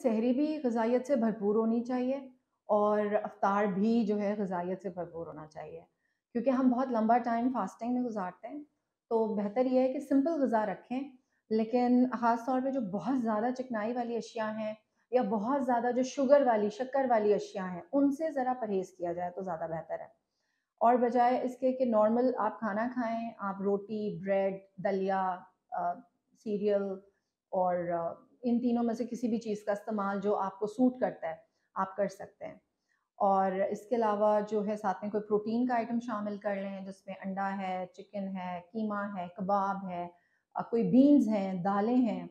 सहरी भी ग़िज़ाइयत से भरपूर होनी चाहिए और इफ्तार भी जो है ग़िज़ाइयत से भरपूर होना चाहिए। क्योंकि हम बहुत लंबा टाइम फ़ास्टिंग में गुज़ारते हैं, तो बेहतर ये है कि सिंपल ग़िज़ा रखें, लेकिन ख़ास तौर पे जो बहुत ज़्यादा चिकनाई वाली अशिया हैं या बहुत ज़्यादा जो शक्कर वाली अशिया हैं, उनसे ज़रा परहेज़ किया जाए तो ज़्यादा बेहतर है। और बजाय इसके कि नॉर्मल आप खाना खाएँ, आप रोटी, ब्रेड, दलिया, सीरियल और इन तीनों में से किसी भी चीज़ का इस्तेमाल जो आपको सूट करता है, आप कर सकते हैं। और इसके अलावा जो है साथ में कोई प्रोटीन का आइटम शामिल कर लें, जिसमें अंडा है, चिकन है, कीमा है, कबाब है, कोई बीन्स हैं, दालें हैं,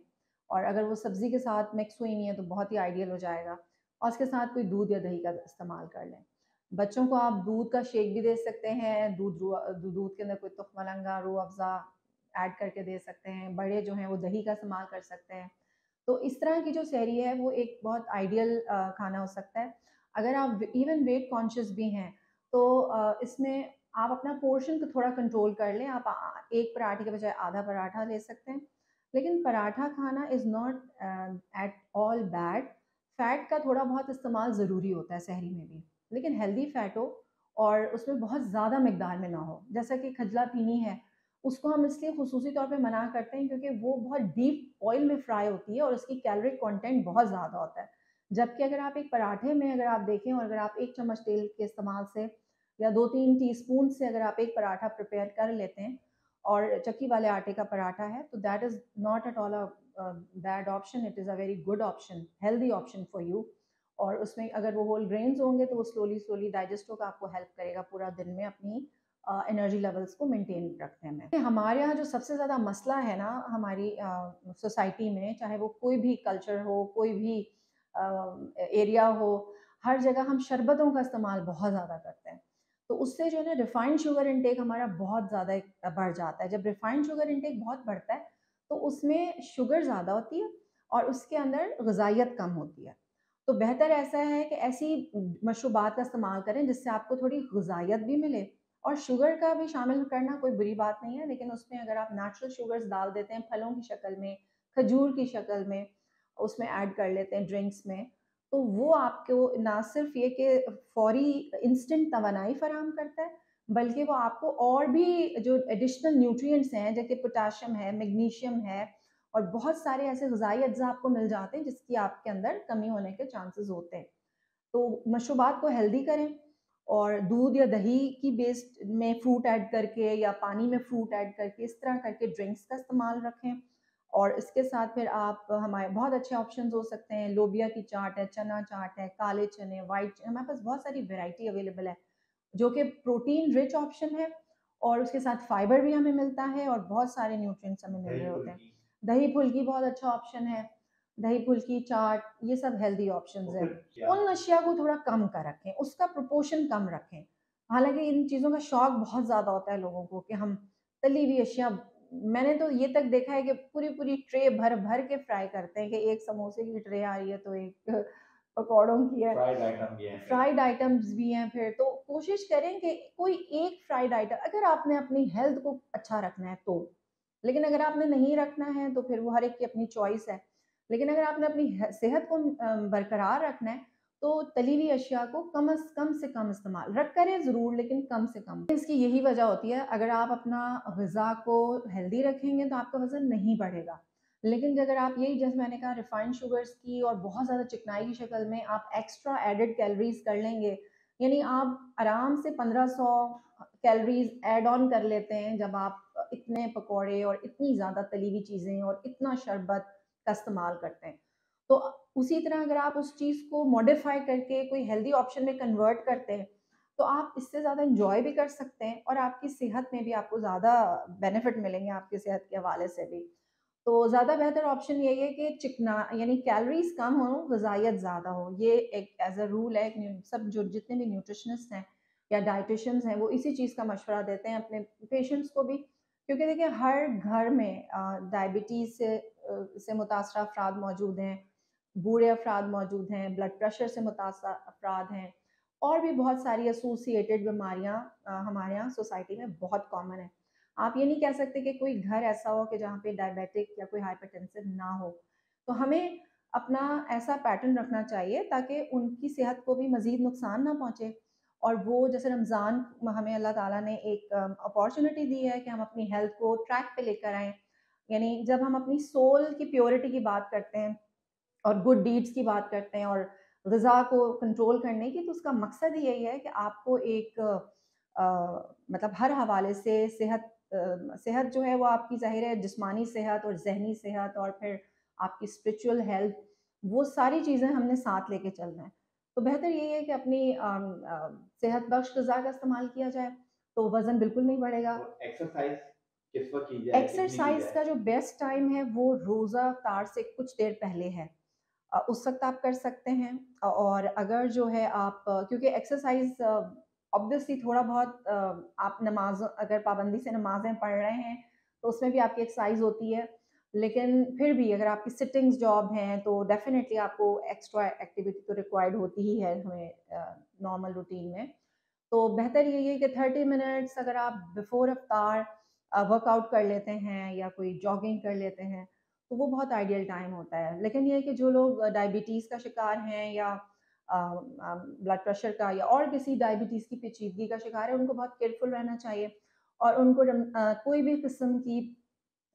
और अगर वो सब्ज़ी के साथ मिक्स हुई नहीं है तो बहुत ही आइडियल हो जाएगा। और उसके साथ कोई दूध या दही का इस्तेमाल कर लें। बच्चों को आप दूध का शेक भी दे सकते हैं, दूध के अंदर कोई तुख़-मलंगा, रूह अफ़ज़ा ऐड करके दे सकते हैं। बड़े जो हैं वो दही का इस्तेमाल कर सकते हैं। तो इस तरह की जो सहरी है वो एक बहुत आइडियल खाना हो सकता है। अगर आप इवन वेट कॉन्शियस भी हैं तो इसमें आप अपना पोर्शन को थोड़ा कंट्रोल कर लें। आप एक पराठे के बजाय आधा पराठा ले सकते हैं। लेकिन पराठा खाना is not at all bad. Fat का थोड़ा बहुत इस्तेमाल ज़रूरी होता है सहरी में भी, लेकिन हेल्दी फ़ैट हो और उसमें बहुत ज़्यादा मिकदार में ना हो। जैसा कि खजला पीनी है, उसको हम इसलिए ख़ुसूसी तौर पे मना करते हैं क्योंकि वो बहुत डीप ऑयल में फ्राई होती है और उसकी कैलोरिक कंटेंट बहुत ज़्यादा होता है। जबकि अगर आप एक पराठे में अगर आप देखें और अगर आप 1 चम्मच तेल के इस्तेमाल से या 2-3 टीस्पून से अगर आप एक पराठा प्रिपेयर कर लेते हैं और चक्की वाले आटे का पराठा है, तो that is not at all bad option, it is a very good option, healthy option for you. और उसमें अगर वो होल ग्रेन्स होंगे तो वो स्लोली डाइजेस्ट होकर आपको हेल्प करेगा पूरा दिन में अपनी एनर्जी लेवल्स को मेंटेन रखने में। हमारे यहाँ जो सबसे ज़्यादा मसला है ना हमारी सोसाइटी में, चाहे वो कोई भी कल्चर हो, कोई भी एरिया हो, हर जगह हम शरबतों का इस्तेमाल बहुत ज़्यादा करते हैं। तो उससे जो है ना रिफाइंड शुगर इंटेक हमारा बहुत ज़्यादा बढ़ जाता है। जब रिफाइंड शुगर इंटेक बहुत बढ़ता है, तो उसमें शुगर ज़्यादा होती है और उसके अंदर ग़िज़ाइयत कम होती है। तो बेहतर ऐसा है कि ऐसी मशरूबात का इस्तेमाल करें जिससे आपको थोड़ी ग़िज़ाइयत भी मिले, और शुगर का भी शामिल करना कोई बुरी बात नहीं है, लेकिन उसमें अगर आप नेचुरल शुगर्स डाल देते हैं फलों की शक्ल में, खजूर की शक्ल में, उसमें ऐड कर लेते हैं ड्रिंक्स में, तो वो आपको ना सिर्फ़ ये कि फ़ौरी इंस्टेंट तवानाई फ़राहम करता है, बल्कि वो आपको और भी जो एडिशनल न्यूट्रिएंट्स हैं, जैसे पोटेशियम है, मैग्नीशियम है और बहुत सारे ऐसे ग़िज़ाई अज्ज़ा आपको मिल जाते हैं जिसकी आपके अंदर कमी होने के चांसेस होते हैं। तो मशरूबात को हेल्दी करें और दूध या दही की बेस्ड में फ्रूट ऐड करके या पानी में फ्रूट ऐड करके इस तरह करके ड्रिंक्स का इस्तेमाल रखें। और इसके साथ फिर आप हमारे बहुत अच्छे ऑप्शंस हो सकते हैं, लोबिया की चाट है, चना चाट है, काले चने, हमारे पास बहुत सारी वैरायटी अवेलेबल है, जो कि प्रोटीन रिच ऑप्शन है और उसके साथ फाइबर भी हमें मिलता है और बहुत सारे न्यूट्रिएंट्स हमें मिल दही रहे होते हैं। फुल्की। दही फुल्की बहुत अच्छा ऑप्शन है, दही फुल्की, चाट, ये सब हेल्दी तो ऑप्शंस हैं। फिर क्या? उन अशिया को थोड़ा कम कर रखें, उसका प्रोपोर्शन कम रखें। हालाँकि इन चीज़ों का शौक बहुत ज़्यादा होता है लोगों को कि हम तली हुई अशिया, मैंने तो ये तक देखा है कि पूरी-पूरी ट्रे भर-भर के फ्राई करते हैं कि एक समोसे की ट्रे आ रही है तो एक पकौड़ों की है। फ्राइड आइटम भी हैं फिर। फ्राइड आइटम्स भी हैं फिर, तो कोशिश करें कि कोई एक फ्राइड आइटम, अगर आपने अपनी हेल्थ को अच्छा रखना है तो। लेकिन अगर आपने नहीं रखना है तो फिर वो हर एक की अपनी चॉइस है। लेकिन अगर आपने अपनी सेहत को बरकरार रखना है तो तली हुई अशिया को कम से कम इस्तेमाल करें ज़रूर, लेकिन कम से कम। इसकी यही वजह होती है, अगर आप अपना ग़िज़ा को हेल्दी रखेंगे तो आपका वज़न नहीं बढ़ेगा। लेकिन अगर आप यही, जैसे मैंने कहा, रिफाइंड शुगर्स की और बहुत ज़्यादा चिकनाई की शक्ल में आप एक्स्ट्रा एडेड कैलोरीज़ कर लेंगे, यानी आप आराम से 1500 कैलोरीज़ ऐड ऑन कर लेते हैं जब आप इतने पकौड़े और इतनी ज़्यादा तली हुई चीज़ें और इतना शरबत का इस्तेमाल करते हैं। तो उसी तरह अगर आप उस चीज़ को मॉडिफ़ाई करके कोई हेल्दी ऑप्शन में कन्वर्ट करते हैं, तो आप इससे ज़्यादा एन्जॉय भी कर सकते हैं और आपकी सेहत में भी आपको ज़्यादा बेनिफिट मिलेंगे, आपकी सेहत के हवाले से भी। तो ज़्यादा बेहतर ऑप्शन यही है कि चिकना यानी कैलोरीज़ कम हो, ग़िज़ाइयत ज़्यादा हो। ये एक एज़ अ रूल है, सब जो जितने भी न्यूट्रिशनिस्ट हैं या डायटीशियंस हैं, वो इसी चीज़ का मशवरा देते हैं अपने पेशेंट्स को भी। क्योंकि देखिए हर घर में डायबिटीज़ से मुतासर अफ़राद मौजूद हैं, बूढ़े अफ़राद मौजूद हैं, ब्लड प्रेशर से मुतासर अफ़राद हैं और भी बहुत सारी एसोसिएटेड बीमारियाँ हमारे यहाँ सोसाइटी में बहुत कॉमन है। आप ये नहीं कह सकते कि कोई घर ऐसा हो कि जहाँ पे डायबिटिक या कोई हाइपरटेंसिव ना हो। तो हमें अपना ऐसा पैटर्न रखना चाहिए ताकि उनकी सेहत को भी मज़ीद नुकसान ना पहुँचे। और वो जैसे रमज़ान में हमें अल्लाह ताला ने एक अपॉर्चुनिटी दी है कि हम अपनी हेल्थ को ट्रैक पे लेकर आएँ। यानी जब हम अपनी सोल की प्योरिटी की बात करते हैं और गुड डीड्स की बात करते हैं और ग़िज़ा को कंट्रोल करने की, तो उसका मकसद ही यही है कि आपको एक मतलब हर हवाले से सेहत जो है वो आपकी ज़ाहिर है जिस्मानी सेहत और ज़हनी सेहत और फिर आपकी स्पिरिचुअल हेल्थ, वो सारी चीज़ें हमने साथ लेके चलना है। तो बेहतर यही है कि अपनी सेहत बख्श ग़िज़ा का इस्तेमाल किया जाए, तो वज़न बिल्कुल नहीं बढ़ेगा। और एक्सरसाइज़ किस वक़्त की जाए, कितनी की एक्सरसाइज़ जाए? का जो बेस्ट टाइम है वो रोज़ा इफ्तार से कुछ देर पहले है। उस वक़्त आप कर सकते हैं। और अगर जो है आप क्योंकि एक्सरसाइज़ ऑब्वियसली थोड़ा बहुत आप नमाज़ अगर पाबंदी से नमाज़ें पढ़ रहे हैं, तो उसमें भी आपकी एक्सरसाइज़ होती है। लेकिन फिर भी अगर आपकी सिटिंग्स जॉब हैं, तो डेफ़िनिटली आपको एक्स्ट्रा एक्टिविटी तो रिक्वायर्ड होती ही है हमें नॉर्मल रूटीन में। तो बेहतर यही है कि 30 मिनट्स अगर आप बिफ़ोर इफ्तार वर्कआउट कर लेते हैं या कोई जॉगिंग कर लेते हैं, तो वो बहुत आइडियल टाइम होता है। लेकिन ये है कि जो लोग डायबिटीज़ का शिकार हैं या ब्लड प्रेशर का या और किसी डायबिटीज़ की पेचीदगी का शिकार है, उनको बहुत केयरफुल रहना चाहिए और उनको कोई भी किस्म की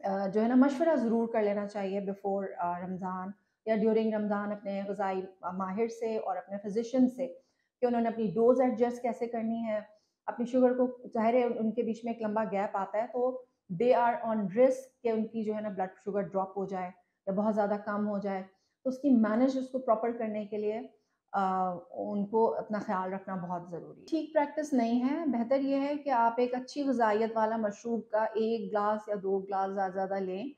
जो है ना मशवरा ज़रूर कर लेना चाहिए बिफ़ोर रमज़ान या ड्यूरिंग रमज़ान अपने ग़िज़ाई माहिर से और अपने फ़िज़िशियन से कि उन्होंने अपनी डोज़ एडजस्ट कैसे करनी है। अपनी शुगर को ज़ाहिर है उनके बीच में एक लंबा गैप आता है, तो दे आर ऑन रिस्क कि उनकी जो है ना ब्लड शुगर ड्रॉप हो जाए या बहुत ज़्यादा कम हो जाए। तो उसकी मैनेज उसको प्रॉपर करने के लिए अ, उनको अपना ख़्याल रखना बहुत ज़रूरी है। ठीक प्रैक्टिस नहीं है, बेहतर ये है कि आप एक अच्छी ग़िज़ाइयत वाला मशरूब का 1 ग्लास या 2 ग्लास ज़्यादा से ज़्यादा लें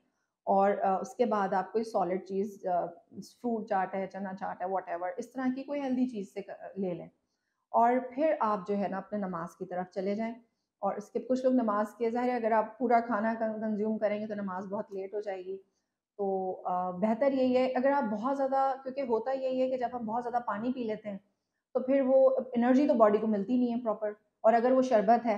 और उसके बाद आप कोई सॉलिड चीज़ फ्रूट चाट है, चना चाट है, व्हाटएवर इस तरह की कोई हेल्दी चीज़ से ले लें। और फिर आप जो है ना अपने नमाज़ की तरफ चले जाएँ और इसके कुछ लोग नमाज़ के ज़ाहिर है अगर आप पूरा खाना कंज़्यूम करेंगे तो नमाज़ बहुत लेट हो जाएगी। तो बेहतर यही है अगर आप बहुत ज़्यादा क्योंकि होता यही है कि जब हम बहुत ज़्यादा पानी पी लेते हैं, तो फिर वो एनर्जी तो बॉडी को मिलती नहीं है प्रॉपर और अगर वो शरबत है,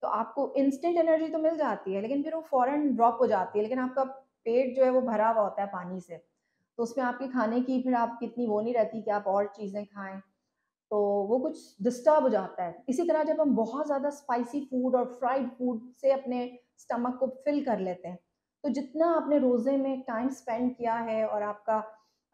तो आपको इंस्टेंट एनर्जी तो मिल जाती है, लेकिन फिर वो फ़ौरन ड्रॉप हो जाती है, लेकिन आपका पेट जो है वो भरा हुआ होता है पानी से। तो उसमें आपके खाने की फिर आपकी इतनी वो नहीं रहती कि आप और चीज़ें खाएँ। तो वो कुछ डिस्टर्ब हो जाता है। इसी तरह जब हम बहुत ज़्यादा स्पाइसी फूड और फ्राइड फूड से अपने स्टमक को फ़िल कर लेते हैं, तो जितना आपने रोज़े में टाइम स्पेंड किया है और आपका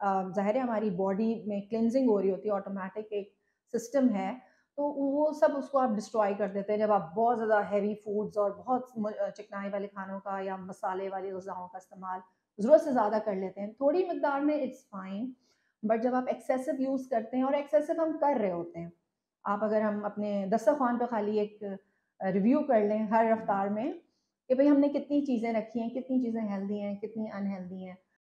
ज़ाहिर है हमारी बॉडी में क्लींजिंग हो रही होती है, ऑटोमैटिक एक सिस्टम है, तो वो सब उसको आप डिस्ट्रॉय कर देते हैं जब आप बहुत ज़्यादा हेवी फूड्स और बहुत चिकनाई वाले खानों का या मसाले वाली ग़िज़ाओं का इस्तेमाल ज़रूरत से ज़्यादा कर लेते हैं। थोड़ी मिकदार में इट्स फाइन, बट जब आप एक्सेसिव यूज़ करते हैं और एक्सेसिव हम कर रहे होते हैं, आप अगर हम अपने दस्तरख़्वान पे खाली एक रिव्यू कर लें हर रफ़्तार में कि भई हमने कितनी चीज़ें रखी हैं, कितनी चीज़ें हेल्दी हैं, कितनी अनहेल्दी हैं।